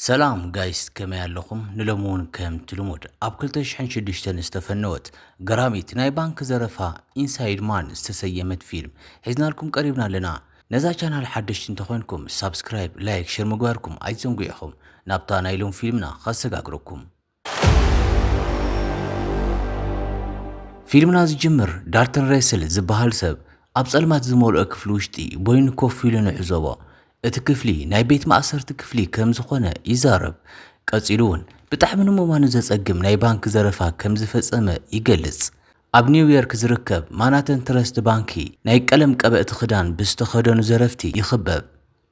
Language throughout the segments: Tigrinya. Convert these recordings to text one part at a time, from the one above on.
ሰላም ጋይስ ከመይ ኣለኹም ንሎሙን ከም ትልሙድ ኣብ 2006 ዝተፈነወት ገራሚት ናይ ባንክ ዘረፋ ኢንሳይድ ማን ዝተሰየመት ፊልም ሒዝናልኩም ቀሪብና ኣለና። ነዛ ቻናል ሓደሽቲ እንተኾንኩም ሳብስክራይብ፣ ላይክ፣ ሼር ምግባርኩም ኣይትዘንጉ ኢኹም። ናብታ ናይ ሎም ፊልምና ከሰጋግረኩም። ፊልምና ዝጅምር ዳርተን ሬስል ዝበሃል ሰብ ኣብ ጸልማት ዝመልኦ ክፍሊ ውሽጢ ቦይኑ ኮፍ ኢሉ ንዕዘቦ። እቲ ክፍሊ ናይ ቤት ማእሰርቲ ክፍሊ ከም ዝኾነ ይዛረብ። ቀፂሉ እውን ብጣዕሚ ንምማኑ ዘጸግም ናይ ባንክ ዘረፋ ከም ዝፈጸመ ይገልጽ። ኣብ ኒውዮርክ ዝርከብ ማናተን ትረስት ባንኪ ናይ ቀለም ቀበእቲ ክዳን ብዝተኸደኑ ዘረፍቲ ይኽበብ።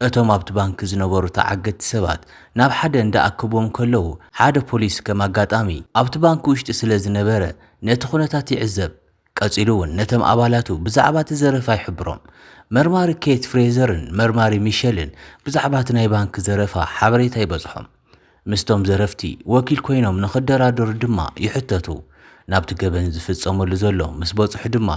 እቶም ኣብቲ ባንኪ ዝነበሩ ተዓገድቲ ሰባት ናብ ሓደ እንዳኣከቦም ከለዉ ሓደ ፖሊስ ከም ኣጋጣሚ ኣብቲ ባንኪ ውሽጢ ስለ ዝነበረ ነቲ ኩነታት ይዕዘብ። ቀፂሉ እውን ነቶም ኣባላቱ ብዛዕባ እቲ ዘረፋ ይሕብሮም። መርማሪ ኬት ፍሬዘርን መርማሪ ሚሸልን ብዛዕባ እቲ ናይ ባንኪ ዘረፋ ሓበሬታ ይበጽሖም። ምስቶም ዘረፍቲ ወኪል ኮይኖም ንኽደራደሩ ድማ ይሕተቱ። ናብቲ ገበን ዝፍጸመሉ ዘሎ ምስ በጽሑ ድማ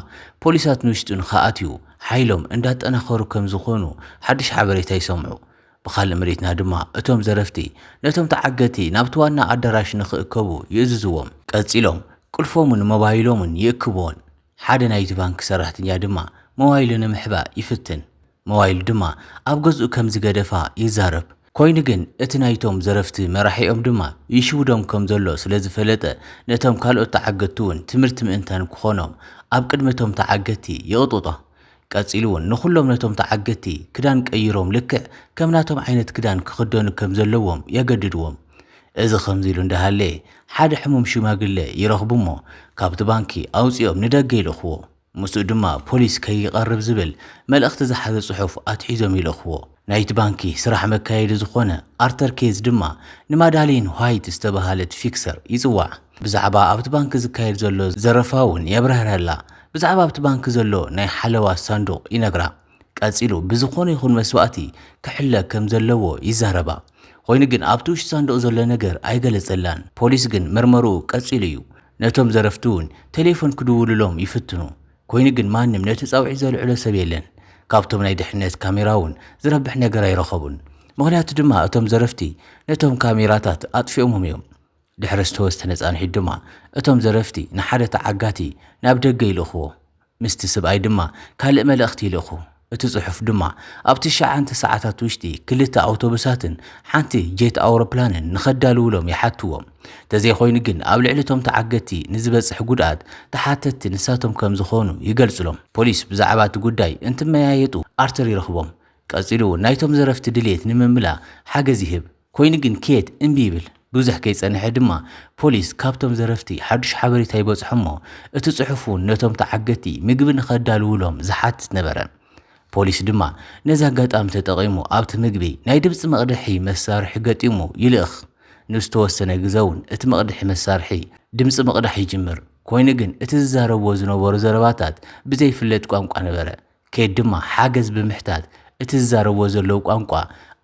ፖሊሳት ንውሽጡ ንኸኣትዩ ሓይሎም እንዳጠናኸሩ ከም ዝኾኑ ሓድሽ ሓበሬታ ይሰምዑ። ብኻልእ መሬትና ድማ እቶም ዘረፍቲ ነቶም ተዓገቲ ናብቲ ዋና ኣዳራሽ ንኽእከቡ ይእዝዝዎም። ቀፂሎም ቁልፎምን ሞባይሎምን ይእክብዎን። ሓደ ናይቲ ባንክ ሰራሕተኛ ድማ ሞባይሉ ንምሕባእ ይፍትን። ሞባይሉ ድማ ኣብ ገዝኡ ከም ዝገደፋ ይዛረብ። ኮይኑ ግን እቲ ናይቶም ዘረፍቲ መራሒኦም ድማ ይሽውዶም ከም ዘሎ ስለ ዝፈለጠ ነቶም ካልኦት ተዓገቲ እውን ትምህርቲ ምእንታን ክኾኖም ኣብ ቅድሚቶም ተዓገቲ ይቕጡጦ። ቀፂሉ እውን ንኹሎም ነቶም ተዓገቲ ክዳን ቀይሮም ልክዕ ከም ናቶም ዓይነት ክዳን ክኽደኑ ከም ዘለዎም የገድድዎም። እዚ ከምዚ ኢሉ እንዳሃለ ሓደ ሕሙም ሽማግለ ይረኽቡ እሞ ካብቲ ባንኪ ኣውፂኦም ንደገ ይልኽዎ። ምስኡ ድማ ፖሊስ ከይቐርብ ዝብል መልእኽቲ ዝሓዘ ጽሑፍ ኣትሒዞም ይልኽዎ። ናይቲ ባንኪ ስራሕ መካየዲ ዝኾነ ኣርተር ኬዝ ድማ ንማዳሊን ዋይት ዝተባሃለት ፊክሰር ይጽዋዕ። ብዛዕባ ኣብቲ ባንኪ ዝካየድ ዘሎ ዘረፋ እውን የብረህረላ። ብዛዕባ ኣብቲ ባንኪ ዘሎ ናይ ሓለዋ ሳንዱቕ ይነግራ። ቀፂሉ ብዝኾነ ይኹን መስዋእቲ ክሕለ ከም ዘለዎ ይዛረባ። ኮይኑ ግን ኣብቲ ውሽጢ ሳንዱቕ ዘሎ ነገር ኣይገለጸላን። ፖሊስ ግን መርመሩኡ ቀፂሉ እዩ። ነቶም ዘረፍቲ እውን ቴሌፎን ክድውልሎም ይፍትኑ። ኮይኑ ግን ማንም ነቲ ጻውዒ ዘልዕሎ ሰብ የለን። ካብቶም ናይ ድሕነት ካሜራ እውን ዝረብሕ ነገር ኣይረኸቡን። ምክንያቱ ድማ እቶም ዘረፍቲ ነቶም ካሜራታት ኣጥፊኦሞም እዮም። ድሕሪ ዝተወሰነ ጻንሒት ድማ እቶም ዘረፍቲ ንሓደ ተዓጋቲ ናብ ደገ ይልኽዎ። ምስቲ ሰብኣይ ድማ ካልእ መልእኽቲ ይልኹ። እቲ ጽሑፍ ድማ ኣብቲ 9 ሰዓታት ውሽጢ ክልተ ኣውቶቡሳትን ሓንቲ ጄት ኣውሮፕላንን ንኸዳልውሎም ይሓትዎም። ተዘይኮይኑ ግን ኣብ ልዕሊቶም ተዓገቲ ንዝበጽሕ ጉድኣት ተሓተቲ ንሳቶም ከም ዝኾኑ ይገልጽሎም። ፖሊስ ብዛዕባ እቲ ጉዳይ እንትመያየጡ ኣርተር ይረኽቦም። ቀፂሉ ናይቶም ዘረፍቲ ድሌት ንምምላእ ሓገዝ ይህብ። ኮይኑ ግን ኬት እምቢ ይብል። ብዙሕ ከይጸንሐ ድማ ፖሊስ ካብቶም ዘረፍቲ ሓዱሽ ሓበሬታ ይበጽሖ እሞ እቲ ጽሑፍ ነቶም ተዓገቲ ምግቢ ንኸዳልውሎም ዝሓትት ነበረ። ፖሊስ ድማ ነዚ ኣጋጣሚ ተጠቒሙ ኣብቲ ምግቢ ናይ ድምፂ መቕድሒ መሳርሒ ገጢሙ ይልእኽ። ንዝተወሰነ ግዜ እውን እቲ መቕድሒ መሳርሒ ድምፂ መቕዳሕ ይጅምር። ኮይኑ ግን እቲ ዝዛረብዎ ዝነበሩ ዘረባታት ብዘይፍለጥ ቋንቋ ነበረ። ኬት ድማ ሓገዝ ብምሕታት እቲ ዝዛረብዎ ዘለዉ ቋንቋ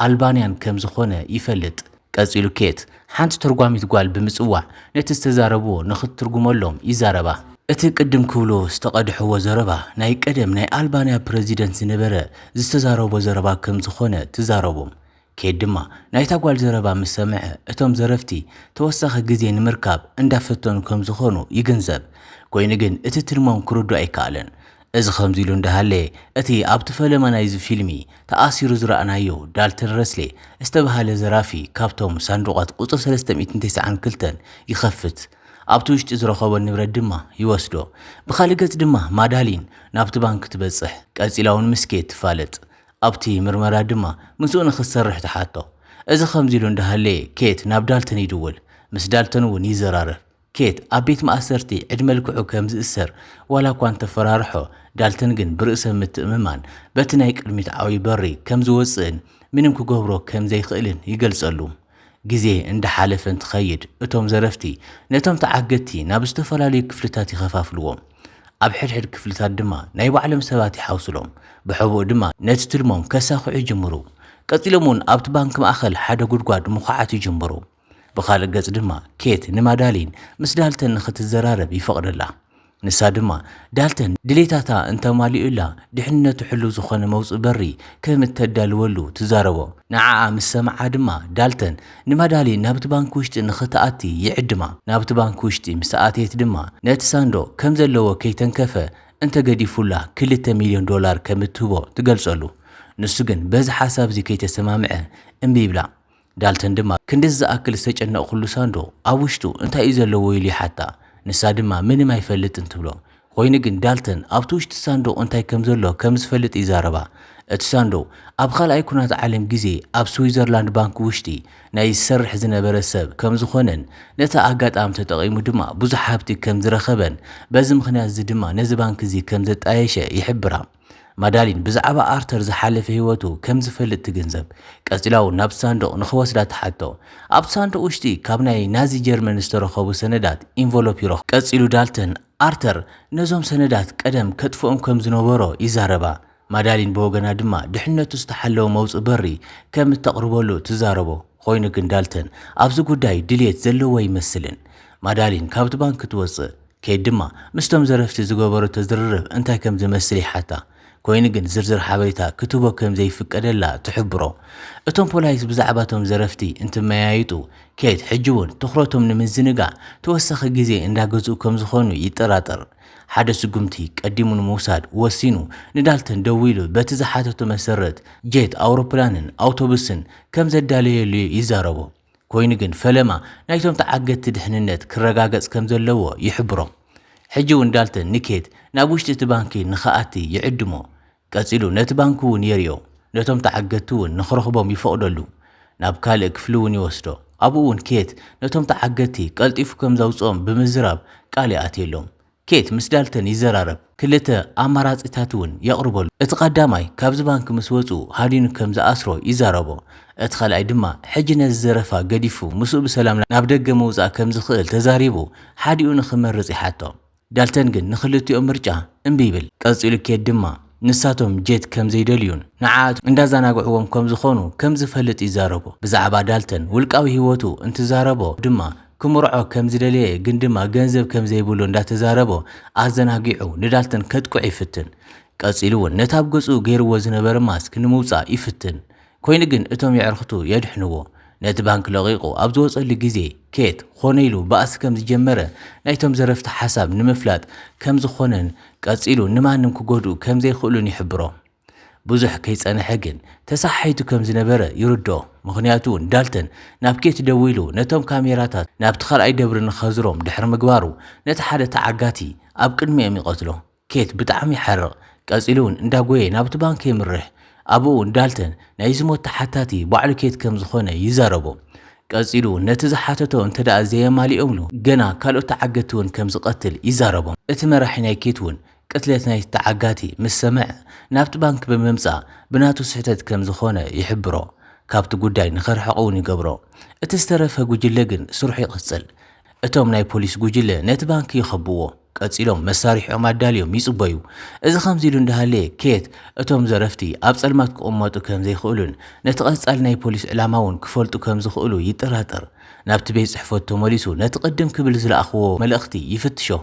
ኣልባንያን ከም ዝኾነ ይፈልጥ። ቀፂሉ ኬት ሓንቲ ተርጓሚት ጓል ብምጽዋዕ ነቲ ዝተዛረብዎ ንኽትርጉመሎም ይዛረባ። እቲ ቅድም ክብሎ ዝተቐድሕዎ ዘረባ ናይ ቀደም ናይ ኣልባንያ ፕሬዚደንት ዝነበረ ዝተዛረቦ ዘረባ ከም ዝኾነ ትዛረቦም። ኬት ድማ ናይታ ጓል ዘረባ ምስ ሰምዐ እቶም ዘረፍቲ ተወሳኺ ግዜ ንምርካብ እንዳፈተኑ ከም ዝኾኑ ይግንዘብ። ኮይኑ ግን እቲ ትልሞም ክርዱ ኣይከኣለን። እዚ ከምዚ ኢሉ እንዳሃለ እቲ ኣብቲ ፈለማ ናይዚ ፊልሚ ተኣሲሩ ዝረኣናዮ ዳልተን ረስሌ ዝተባሃለ ዘራፊ ካብቶም ሳንዱቓት ቁፅሪ 392 ይኸፍት። ኣብቲ ውሽጢ ዝረኸቦ ንብረት ድማ ይወስዶ። ብኻልእ ገጽ ድማ ማዳሊን ናብቲ ባንክ ትበጽሕ። ቀፂላውን ምስ ኬት ትፋለጥ። ኣብቲ ምርመራ ድማ ምስኡ ንኽሰርሕ ተሓቶ። እዚ ከምዚ ኢሉ እንዳሃለ ኬት ናብ ዳልተን ይድውል። ምስ ዳልተን እውን ይዘራረብ። ኬት ኣብ ቤት ማእሰርቲ ዕድመ ልክዑ ከም ዝእሰር ዋላ እኳ እንተፈራርሖ ዳልተን ግን ብርእሰ ምትእምማን በቲ ናይ ቅድሚት ዓብዪ በሪ ከም ዝወፅእን ምንም ክገብሮ ከም ዘይኽእልን ይገልጸሉ። ግዜ እንዳሓለፈ እንትኸይድ እቶም ዘረፍቲ ነቶም ተዓገቲ ናብ ዝተፈላለዩ ክፍልታት ይኸፋፍልዎም። ኣብ ሕድሕድ ክፍልታት ድማ ናይ ባዕሎም ሰባት ይሓውስሎም። ብሕቡእ ድማ ነቲ ትልሞም ከሳኽዑ ይጅምሩ። ቀፂሎም እውን ኣብቲ ባንኪ ማእኸል ሓደ ጉድጓድ ምዃዓት ይጅምሩ። ብኻልእ ገጽ ድማ ኬት ንማዳሊን ምስ ዳልተን ንኽትዘራረብ ይፈቕደላ። ንሳ ድማ ዳልተን ድሌታታ እንተማሊኡላ ድሕንነቱ ሕሉ ዝኾነ መውፅእ በሪ ከም እተዳልወሉ ትዛረቦ ንዓኣ ምስ ሰምዓ ድማ ዳልተን ንማዳሊ ናብቲ ባንኪ ውሽጢ ንኽትኣቲ ይዕድማ ናብቲ ባንኪ ውሽጢ ምስ ኣትየት ድማ ነቲ ሳንዱቕ ከም ዘለዎ ከይተንከፈ እንተገዲፉላ $2 ሚልዮን ከም እትህቦ ትገልጸሉ ንሱ ግን በዚ ሓሳብ እዚ ከይተሰማምዐ እምቢ ይብላ ዳልተን ድማ ክንደዝ ዝኣክል ዝተጨነቕኩሉ ሳንዱቕ ኣብ ውሽጡ እንታይ እዩ ዘለዎ ኢሉ ይሓታ ንሳ ድማ ምንም ኣይፈልጥን ትብሎ ኮይኑ ግን ዳልተን ኣብቲ ውሽጢ ሳንዱቕ እንታይ ከም ዘሎ ከም ዝፈልጥ ይዛረባ እቲ ሳንዱቕ ኣብ ካልኣይ ኩናት ዓለም ግዜ ኣብ ስዊዘርላንድ ባንኪ ውሽጢ ናይ ዝሰርሕ ዝነበረ ሰብ ከም ዝኾነን ነቲ ኣጋጣሚ ተጠቒሙ ድማ ብዙሕ ሃብቲ ከም ዝረኸበን በዚ ምኽንያት እዚ ድማ ነዚ ባንኪ እዚ ከም ዘጣየሸ ይሕብራ ማዳሊን ብዛዕባ ኣርተር ዝሓለፈ ህይወቱ ከም ዝፈልጥ ትግንዘብ ቀፂላው ናብ ሳንዱቕ ንኽወስዳ ተሓቶ ኣብ ሳንዱቕ ውሽጢ ካብ ናይ ናዚ ጀርመን ዝተረኸቡ ሰነዳት ኢንቨሎፕ ይረኽቡ ቀፂሉ ዳልተን ኣርተር ነዞም ሰነዳት ቀደም ከጥፍኦም ከም ዝነበሮ ይዛረባ ማዳሊን ብወገና ድማ ድሕነቱ ዝተሓለወ መውፅእ በሪ ከም እተቕርበሉ ትዛረቦ ኮይኑ ግን ዳልተን ኣብዚ ጉዳይ ድልየት ዘለዎ ይመስልን ማዳሊን ካብቲ ባንኪ ትወፅእ ከይድ ድማ ምስቶም ዘረፍቲ ዝገበሮ ተዝርርብ እንታይ ከም ዝመስል ይሓታ ኮይኑ ግን ዝርዝር ሓበሬታ ክትቦ ከም ዘይፍቀደላ ትሕብሮ እቶም ፖላይስ ብዛዕባቶም ዘረፍቲ እንትመያይጡ ኬት ሕጂ እውን ትኹረቶም ንምዝንጋዕ ተወሳኺ ግዜ እንዳገዝኡ ከም ዝኾኑ ይጠራጠር ሓደ ስጉምቲ ቀዲሙ ንምውሳድ ወሲኑ ንዳልተን ደው ኢሉ በቲ ዝሓተቱ መሰረት ጄት ኣውሮፕላንን ኣውቶቡስን ከም ዘዳለየሉ ይዛረቦ ኮይኑ ግን ፈለማ ናይቶም ተዓገድቲ ድሕንነት ክረጋገጽ ከም ዘለዎ ይሕብሮ ሕጂ እውን ዳልተን ንኬት ናብ ውሽጢ እቲ ባንኪ ንኽኣቲ ይዕድሞ ቀፂሉ ነቲ ባንኪ እውን የርዮ ነቶም ተዓገድቲ እውን ንኽረኽቦም ይፈቕደሉ ናብ ካልእ ክፍሊ እውን ይወስዶ ኣብኡ እውን ኬት ነቶም ተዓገድቲ ቀልጢፉ ከም ዘውፅኦም ብምዝራብ ቃል ይኣትየሎም ኬት ምስ ዳልተን ይዘራረብ ክልተ ኣማራጺታት እውን የቕርበሉ እቲ ቀዳማይ ካብዚ ባንኪ ምስ ወፁ ሃዲኑ ከም ዝኣስሮ ይዛረቦ እቲ ካልኣይ ድማ ሕጂ ነዚ ዘረፋ ገዲፉ ምስኡ ብሰላም ናብ ደገ መውፃእ ከም ዝኽእል ተዛሪቡ ሓዲኡ ንኽመርጽ ይሓቶ ዳልተን ግን ንኽልቲኦም ምርጫ እምቢ ይብል ቀፂሉ ኬት ድማ ንሳቶም ጄት ከም ዘይደልዩን ንዓት እንዳዘናግዕዎም ከም ዝኾኑ ከም ዝፈልጥ ይዛረቦ ብዛዕባ ዳልተን ውልቃዊ ህይወቱ እንትዛረቦ ድማ ክምርዖ ከም ዝደለየ ግን ድማ ገንዘብ ከም ዘይብሉ እንዳተዛረቦ ኣዘናጊዑ ንዳልተን ከጥቅዕ ይፍትን ቀፂሉ እውን ነታ ኣብ ገጹ ገይርዎ ዝነበረ ማስክ ንምውፃእ ይፍትን ኮይኑ ግን እቶም የዕርኽቱ የድሕንዎ ነቲ ባንክ ለቂቑ ኣብ ዝወፀሉ ግዜ ኬት ኾነ ኢሉ ባእሲ ከም ዝጀመረ ናይቶም ዘረፍቲ ሓሳብ ንምፍላጥ ከም ዝኾነን ቀፂሉ ንማንም ክጎድኡ ከም ዘይኽእሉን ይሕብሮ ብዙሕ ከይጸንሐ ግን ተሳሓይቱ ከም ዝነበረ ይርድኦ ምኽንያቱ እውን ዳልተን ናብ ኬት ደው ኢሉ ነቶም ካሜራታት ናብቲ ካልኣይ ደብሪ ንኸዝሮም ድሕሪ ምግባሩ ነቲ ሓደ ተዓጋቲ ኣብ ቅድሚኦም ይቐትሎ ኬት ብጣዕሚ ይሓርቕ ቀፂሉ እውን እንዳጎየ ናብቲ ባንኪ ይምርሕ ኣብኡ ዳልተን ናይ ዝሞት ተሓታቲ ባዕሉ ኬት ከም ዝኾነ ይዛረቦ ቀፂሉ ነቲ ዝሓተቶ እንተደኣ ዘየማሊኦምሉ ገና ካልኦት ተዓገድቲ እውን ከም ዝቐትል ይዛረቦ እቲ መራሒ ናይ ኬት እውን ቅትለት ናይ ተዓጋቲ ምስ ሰምዐ ናብቲ ባንኪ ብምምጻእ ብናቱ ስሕተት ከም ዝኾነ ይሕብሮ ካብቲ ጉዳይ ንኸርሕቑ እውን ይገብሮ እቲ ዝተረፈ ጉጅለ ግን ስርሑ ይቕጽል እቶም ናይ ፖሊስ ጉጅለ ነቲ ባንኪ ይኸብዎ ቀፂሎም መሳሪሖም ኣዳልዮም ይጽበዩ እዚ ከምዚ ኢሉ እንዳሃለየ ኬት እቶም ዘረፍቲ ኣብ ጸልማት ክቕመጡ ከም ዘይኽእሉን ነቲ ቐጻሊ ናይ ፖሊስ ዕላማ እውን ክፈልጡ ከም ዝኽእሉ ይጠራጠር ናብቲ ቤት ጽሕፈት ተመሊሱ ነቲ ቅድም ክብል ዝለኣኽዎ መልእኽቲ ይፍትሾ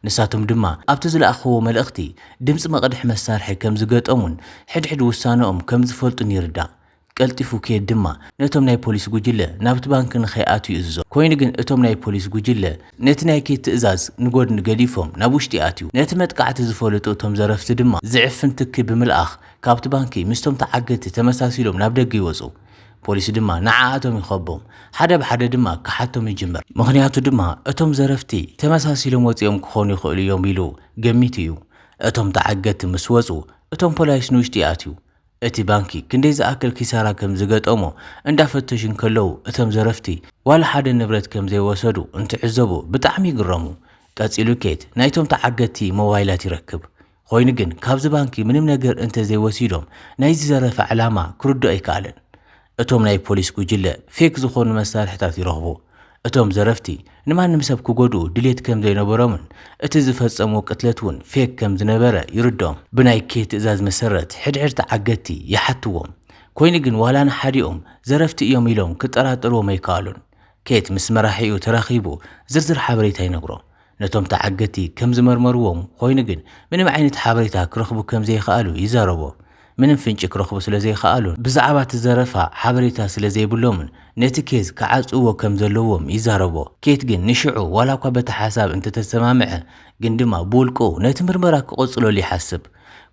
ንሳቶም ድማ ኣብቲ ዝለኣኽዎ መልእኽቲ ድምፂ መቕድሕ መሳርሒ ከም ዝገጠሙን ሕድሕድ ውሳነኦም ከም ዝፈልጡን ይርዳእ ቀልጢፉ ኬት ድማ ነቶም ናይ ፖሊስ ጉጅለ ናብቲ ባንኪ ንኸይኣትዩ ይእዝዞ ኮይኑ ግን እቶም ናይ ፖሊስ ጉጅለ ነቲ ናይ ኬት ትእዛዝ ንጎድኒ ገዲፎም ናብ ውሽጢ ኣትዩ ነቲ መጥቃዕቲ ዝፈልጡ እቶም ዘረፍቲ ድማ ዝዕፍን ትኪ ብምልኣኽ ካብቲ ባንኪ ምስቶም ተዓገድቲ ተመሳሲሎም ናብ ደገ ይወፁ ፖሊስ ድማ ንዓኣቶም ይኸቦም ሓደ ብሓደ ድማ ክሓቶም ይጅምር ምኽንያቱ ድማ እቶም ዘረፍቲ ተመሳሲሎም ወፂኦም ክኾኑ ይኽእሉ እዮም ኢሉ ገሚት እዩ እቶም ተዓገድቲ ምስ ወፁ እቶም ፖላይስ ንውሽጢ ኣትዩ እቲ ባንኪ ክንደይ ዝኣክል ኪሳራ ከም ዝገጠሞ እንዳፈተሹን ከለዉ እቶም ዘረፍቲ ዋላ ሓደ ንብረት ከም ዘይወሰዱ እንትዕዘቡ ብጣዕሚ ይግረሙ ቀፂሉ ኬት ናይቶም ተዓገድቲ ሞባይላት ይረክብ ኮይኑ ግን ካብዚ ባንኪ ምንም ነገር እንተዘይወሲዶም ናይዚ ዘረፈ ዕላማ ክርድኦ ኣይከኣለን እቶም ናይ ፖሊስ ጉጅለ ፌክ ዝኾኑ መሳርሕታት ይረኽቡ እቶም ዘረፍቲ ንማንም ሰብ ክጎድኡ ድሌት ከም ዘይነበሮምን እቲ ዝፈጸሙ ቅትለት እውን ፌክ ከም ዝነበረ ይርድኦም ብናይ ኬት ትእዛዝ መሰረት ሕድሕድ ተዓገድቲ ይሓትዎም ኮይኑ ግን ዋላ ንሓዲኦም ዘረፍቲ እዮም ኢሎም ክጠራጠርዎም ኣይከኣሉን ኬት ምስ መራሒኡ ተራኺቡ ዝርዝር ሓበሬታ ይነግሮ ነቶም ተዓገቲ ከም ዝመርመርዎም ኮይኑ ግን ምንም ዓይነት ሓበሬታ ክረኽቡ ከም ዘይከኣሉ ይዛረቦ ምንም ፍንጭ ክረኽቡ ስለ ዘይከኣሉ ብዛዕባ ትዘረፋ ሓበሬታ ስለ ዘይብሎምን ነቲ ኬዝ ክዓጽዎ ከም ዘለዎም ይዛረቦ ኬት ግን ንሽዑ ዋላ እኳ በቲ ሓሳብ እንተተሰማምዐ ግን ድማ ብውልቁ ነቲ ምርመራ ክቆጽለሉ ይሓስብ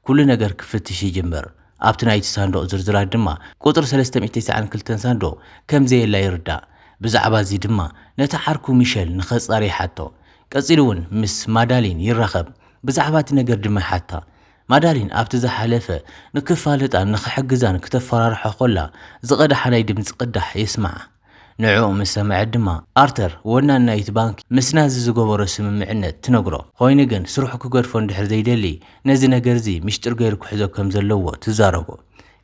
ኩሉ ነገር ክፍትሽ ይጅምር ኣብቲ ናይቲ ሳንዱቕ ዝርዝራት ድማ ቁጥር 392 ሳንዱቕ ከም ዘየላ ይርዳእ ብዛዕባ እዚ ድማ ነቲ ዓርኩ ሚሸል ንኸጻሪ ሓቶ ቀጺሉ እውን ምስ ማዳሊን ይራኸብ ብዛዕባ እቲ ነገር ድማ ሓታ ማዳሊን ኣብቲ ዝሓለፈ ንክፋለጣን ንኽሕግዛን ክተፈራርሖ ኮላ ዝቐዳሓ ናይ ድምፂ ቅዳሕ ይስማዕ ንዕኡ ምስ ሰምዐ ድማ ኣርተር ወናን ናይቲ ባንኪ ምስ ናዚ ዝገበሮ ስምምዕነት ትነግሮ ኮይኑ ግን ስርሑ ክገድፎ እንድሕር ዘይደሊ ነዚ ነገር እዚ ምስጢር ገይሩ ክሕዞ ከም ዘለዎ ትዛረቦ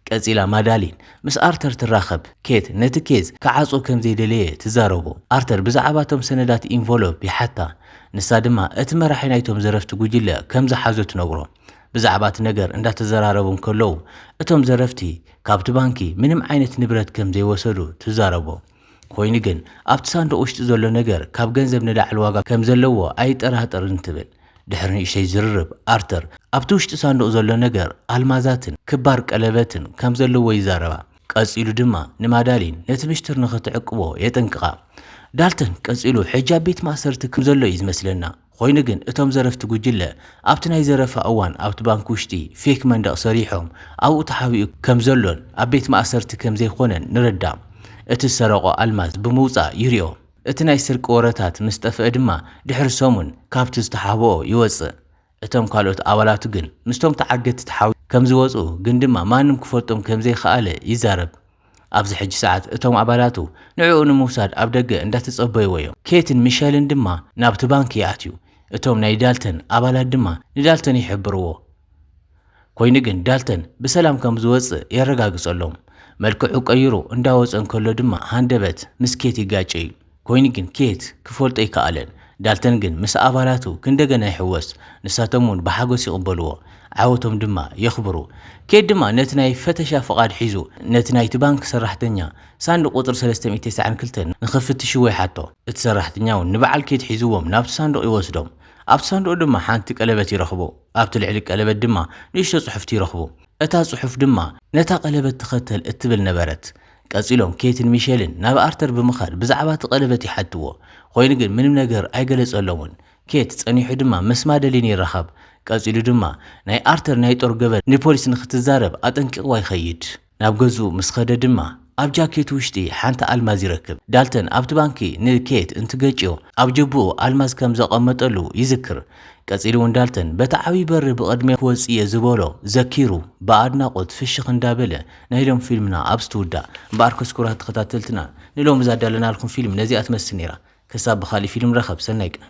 ቀጺላ ማዳሊን ምስ ኣርተር ትራኸብ ኬት ነቲ ኬዝ ክዓጽዎ ከም ዘይደለየ ትዛረቦ ኣርተር ብዛዕባ እቶም ሰነዳት ኢንቨሎፕ ይሓታ ንሳ ድማ እቲ መራሒ ናይቶም ዘረፍቲ ጉጅለ ከም ዝሓዞ ትነግሮ ብዛዕባ እቲ ነገር እንዳተዘራረቡ ከለዉ እቶም ዘረፍቲ ካብቲ ባንኪ ምንም ዓይነት ንብረት ከም ዘይወሰዱ ትዛረቦ ኮይኑ ግን ኣብቲ ሳንዱቕ ውሽጢ ዘሎ ነገር ካብ ገንዘብ ንላዕሊ ዋጋ ከም ዘለዎ ኣይጠራጠርን ትብል ድሕሪ ንእሽተይ ዝርርብ ኣርተር ኣብቲ ውሽጢ ሳንዱቕ ዘሎ ነገር ኣልማዛትን ክባር ቀለበትን ከም ዘለዎ ይዛረባ ቀጺሉ ድማ ንማዳሊን ነቲ ምሽትር ንኽትዕቅቦ የጠንቅቓ ዳልተን ቀጺሉ ሕጃ ቤት ማእሰርቲ ከም ዘሎ እዩ ዝመስለና ኮይኑ ግን እቶም ዘረፍቲ ጉጅለ ኣብቲ ናይ ዘረፋ እዋን ኣብቲ ባንክ ውሽጢ ፌክ መንደቕ ሰሪሖም ኣብኡ ተሓቢኡ ከም ዘሎን ኣብ ቤት ማእሰርቲ ከም ዘይኮነን ንረዳእ እቲ ሰረቆ ኣልማዝ ብምውፃእ ይርዮ እቲ ናይ ስርቂ ወረታት ምስ ጠፍአ ድማ ድሕሪ ሰሙን ካብቲ ዝተሓብኦ ይወፅእ እቶም ካልኦት ኣባላቱ ግን ምስቶም ተዓገቲ ተሓዊ ከም ዝወፁ ግን ድማ ማንም ክፈልጦም ከም ዘይከኣለ ይዛረብ ኣብዚ ሕጂ ሰዓት እቶም ኣባላቱ ንዕኡ ንምውሳድ ኣብ ደገ እንዳተጸበይዎ እዮም ኬትን ሚሸልን ድማ ናብቲ ባንኪ ይኣትዩ እቶም ናይ ዳልተን ኣባላት ድማ ንዳልተን ይሕብርዎ ኮይኑ ግን ዳልተን ብሰላም ከም ዝወፅእ የረጋግጸሎም መልክዑ ቀይሩ እንዳወፀን ከሎ ድማ ሃንደበት ምስ ኬት ይጋጭ እዩ ኮይኑ ግን ኬት ክፈልጦ ይከኣለን ዳልተን ግን ምስ ኣባላቱ ክንደገና ይሕወስ ንሳቶም እውን ብሓጎስ ይቕበልዎ ዓወቶም ድማ የኽብሩ ኬት ድማ ነቲ ናይ ፈተሻ ፍቓድ ሒዙ ነቲ ናይቲ ባንክ ሰራሕተኛ ሳንዱቕ ቁጥር 392 ንኽፍትሽዎ ይሓቶ እቲ ሰራሕተኛ እውን ንበዓል ኬት ሒዝዎም ናብቲ ሳንዱቕ ይወስዶም ኣብቲ ሳንዱቕ ድማ ሓንቲ ቀለበት ይረኽቡ ኣብቲ ልዕሊ ቀለበት ድማ ንእሽቶ ጽሑፍቲ ይረኽቡ እታ ጽሑፍ ድማ ነታ ቀለበት ትኸተል እትብል ነበረት ቀጺሎም ኬትን ሚሸልን ናብ ኣርተር ብምኻድ ብዛዕባ እቲ ቀለበት ይሓትዎ ኮይኑ ግን ምንም ነገር ኣይገለጸሎምን ኬት ጸኒሑ ድማ ምስ ማዳሊን ይራኸብ ቀጺሉ ድማ ናይ ኣርተር ናይ ጦር ገበን ንፖሊስ ንኽትዛረብ ኣጠንቂቕዋ ይኸይድ ናብ ገዝኡ ምስ ኸደ ድማ ኣብ ጃኬቱ ውሽጢ ሓንቲ ኣልማዝ ይረክብ ዳልተን ኣብቲ ባንኪ ንኬት እንትገጭዮ ኣብ ጅቡኡ ኣልማዝ ከም ዘቐመጠሉ ይዝክር ቀጺሉ እውን ዳልተን በቲ ዓብዪ በሪ ብቕድሚያ ክወፅየ ዝበሎ ዘኪሩ ብኣድናቆት ፍሽኽ እንዳበለ ናይ ሎም ፊልምና ኣብ ስትውዳእ እምበኣር ኩራት ተኸታተልትና ንሎም ዛዳለናልኩም ፊልም ነዚኣ ትመስል ነይራ ክሳብ ብኻሊእ ፊልም ረኸብ ሰናይ ቀን